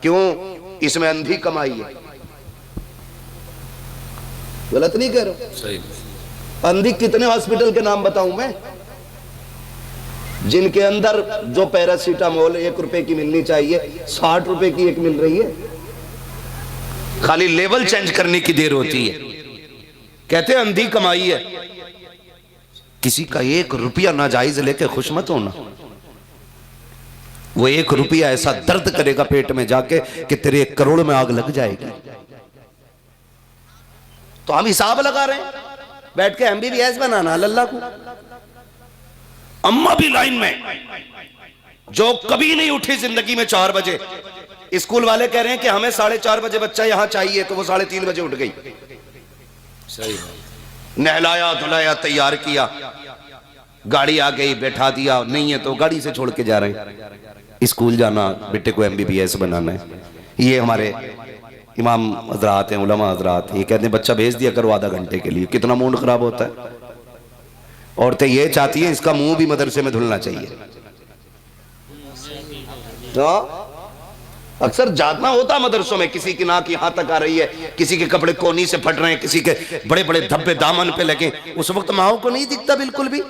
क्यों? इसमें अंधी कमाई है। गलत नहीं कह रहा? सही। अंधी कितने हॉस्पिटल के नाम बताऊं मैं, जिनके अंदर जो पैरासीटामोल 1 रुपए की मिलनी चाहिए 60 रुपए की एक मिल रही है। खाली लेवल चेंज करने की देर होती है। कहते हैं अंधी कमाई है। किसी का 1 रुपया नाजायज लेके खुश मत होना। वो 1 रुपया ऐसा दर्द करेगा पेट में जाके कि तेरे 1 करोड़ में आग लग जाएगी। तो हम हिसाब लगा रहे हैं बैठ के MBBS बनाना लल्ला को। अम्मा भी लाइन में, जो कभी नहीं उठी जिंदगी में 4 बजे। स्कूल वाले कह रहे हैं कि हमें 4:30 बजे बच्चा यहां चाहिए, तो वो 3:30 बजे उठ गई। सही। नहलाया धुलाया तैयार किया, गाड़ी आ गई बैठा दिया, नहीं है तो गाड़ी से छोड़ के जा रहे हैं। स्कूल जाना, बेटे को MBBS बनाना है। ये हमारे इमाम हजरात हैं, उलमा हजरात, ये कहते हैं बच्चा भेज दिया करो आधा घंटे के लिए। कितना मूड खराब होता है। औरतें ये चाहती हैं इसका मुंह भी मदरसे में धुलना चाहिए। तो अक्सर जाना होता मदरसों में, किसी की नाक यहां तक आ रही है, किसी के कपड़े कोनी से फट रहे हैं, किसी के बड़े बड़े धब्बे दामन पे लगे। उस वक्त माओ को नहीं दिखता बिल्कुल भी।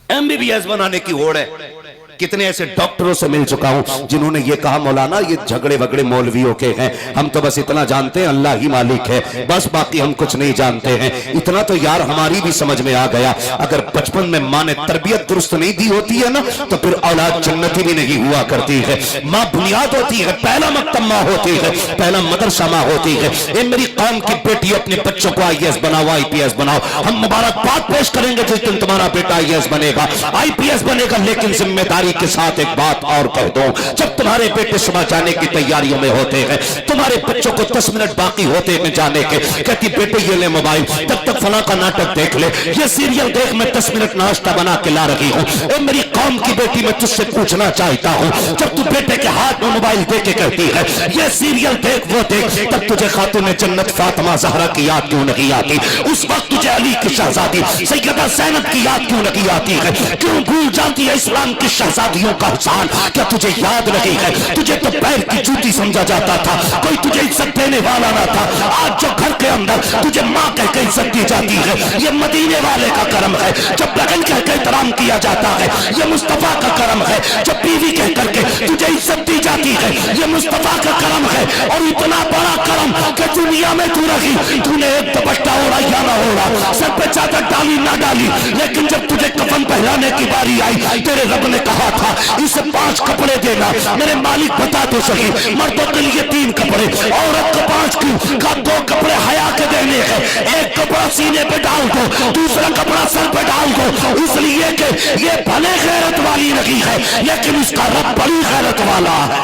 MBBS बनाने की होड़ है। कितने ऐसे डॉक्टरों से मिल चुका हूं जिन्होंने ये कहा मौलाना ये झगड़े वगड़े मौलवियों के हैं, हम तो बस इतना जानते हैं अल्लाह ही मालिक है, बस बाकी हम कुछ नहीं जानते हैं। इतना तो यार हमारी भी समझ में आ गया, अगर बचपन में माँ ने तरबियत दुरुस्त नहीं दी होती है ना, तो फिर औलाद जन्नती भी नहीं हुआ करती है। माँ बुनियाद होती है, पहला मकतब माँ होती है, पहला मदरसा माँ होती है। ए मेरी कौम की बेटी, अपने बच्चों को IAS बनाओ, IPS बनाओ। हम मुबारकबाद पेश करेंगे जिस दिन तुम्हारा बेटा IAS बनेगा, IPS बनेगा। लेकिन जिम्मेदारी के साथ एक बात और कह दो, जब तुम्हारे बेटे सुबह जाने की तैयारियों में होते हैं, तुम्हारे बच्चों को 10 मिनट बाकी होते हैं जाने के, कहती बेटे ये ले मोबाइल, तब तक फलां का नाटक देख ले, ये सीरियल देख, मैं 10 मिनट नाश्ता बना के ला रही हूँ। ए मेरी कौम की बेटी, मैं तुझसे पूछना चाहता हूँ, जब तू बेटे के हाथ में मोबाइल दे के कहती है ये सीरियल देख वो देख, तब तुझे खातून जन्नत फातिमा ज़हरा की याद क्यों नहीं आती? उस वक्त तुझे अली की शहजादी सैयदा ज़ैनब की याद क्यों नहीं आती है? क्यों भूल जाती है इस्लाम की शहजादियों का हुस्न? क्या तुझे याद नहीं है? तुझे तो पैर की जूती समझा जाता था, कोई तुझे इज्जत देने वाला ना था। आज जो घर के अंदर तुझे माँ कह के इज्जत दी जाती है, ये मदीने वाले का करम है। जब बहन कह के एहतराम किया जाता है, ये मुस्तफा का करम है। जब बीवी कह करके तुझे इज्जत दी जाती है, ये मुस्तफा का करम है। और इतना बड़ा करम कि दुनिया में तू रखी, तूने एक दुपट्टा ओढ़ा या ना ओढ़ा, सर पे चादर डाली ना डाली, लेकिन जब तुझे कफन पहनाने की बारी आई, तेरे रब ने कहा था इसे 5 कपड़े देना। मेरे मालिक बता तो सही, मर्दों के लिए 3 कपड़े, औरत को 5 क्यों? का 2 कपड़े हया के देने हैं, एक कपड़ा सीने पे डाल दो, दूसरा कपड़ा सर पे डाल दो, इसलिए कि ये भले गैरत वाली नहीं है, लेकिन इसका रब बड़ी गैरत वाला है।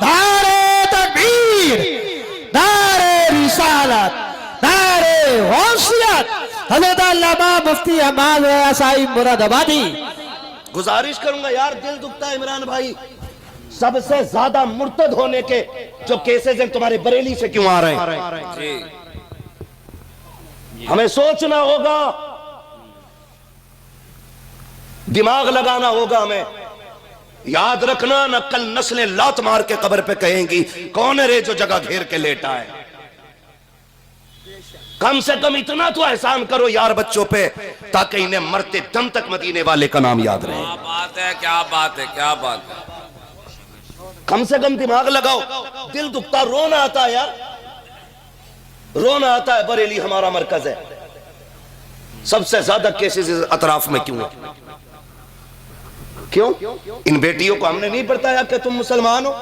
नारे तकबीर, नारे रिसालत, नारे गौसियत, हज़रत अल्लामा मुफ्ती अहमद रज़ा साहिब मुरादाबादी। गुजारिश करूंगा यार, दिल दुखता है इमरान भाई, सबसे ज्यादा मुर्तद होने के जो केसेस हैं तुम्हारे बरेली से क्यों आ रहे हैं? हमें सोचना होगा, दिमाग लगाना होगा। हमें याद रखना, न कल नस्लें लात मार के कब्र पे कहेंगी कौन है रे जो जगह घेर के लेटा है। कम से कम इतना तो एहसान करो यार बच्चों पे, ताकि इन्हें मरते दम तक मदीने वाले का नाम याद रहे। क्या बात है, क्या बात है, क्या बात है। कम से कम दिमाग लगाओ। दिल दुखता, रोना आता है यार, रोना आता है। बरेली हमारा मरकज है, सबसे ज्यादा केसेस अतराफ में क्यों है? क्यों? इन बेटियों को हमने नहीं बताया कि तुम मुसलमान हो?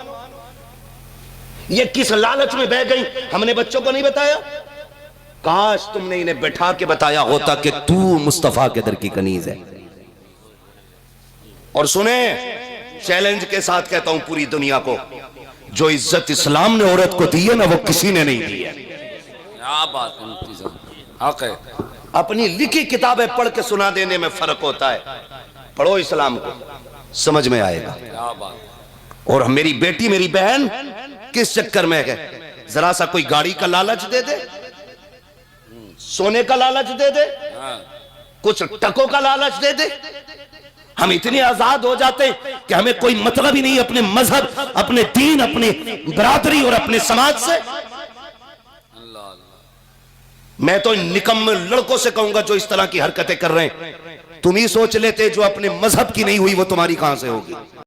ये किस लालच में बह गई, हमने बच्चों को नहीं बताया? काश तुमने इन्हें बैठा के बताया होता कि तू मुस्तफा के दर की कनीज है। और सुने, चैलेंज के साथ कहता हूं पूरी दुनिया को, जो इज्जत इस्लाम ने औरत को दी है ना, वो किसी ने नहीं दी है। क्या बात है। अपनी लिखी किताबें पढ़ के सुना देने में फर्क होता है। पढ़ो इस्लाम को, समझ में आएगा। क्या बात। और मेरी बेटी मेरी बहन किस चक्कर में है? जरा सा कोई गाड़ी का लालच दे दे, सोने का लालच दे दे, कुछ टकों का लालच दे दे, हम इतने आजाद हो जाते कि हमें कोई मतलब ही नहीं अपने मजहब, अपने दीन, अपनी बरादरी और अपने समाज से। अल्लाह अल्लाह। मैं तो इन निकम्मे लड़कों से कहूंगा जो इस तरह की हरकतें कर रहे हैं, तुम ही सोच लेते जो अपने मजहब की नहीं हुई वो तुम्हारी कहां से होगी।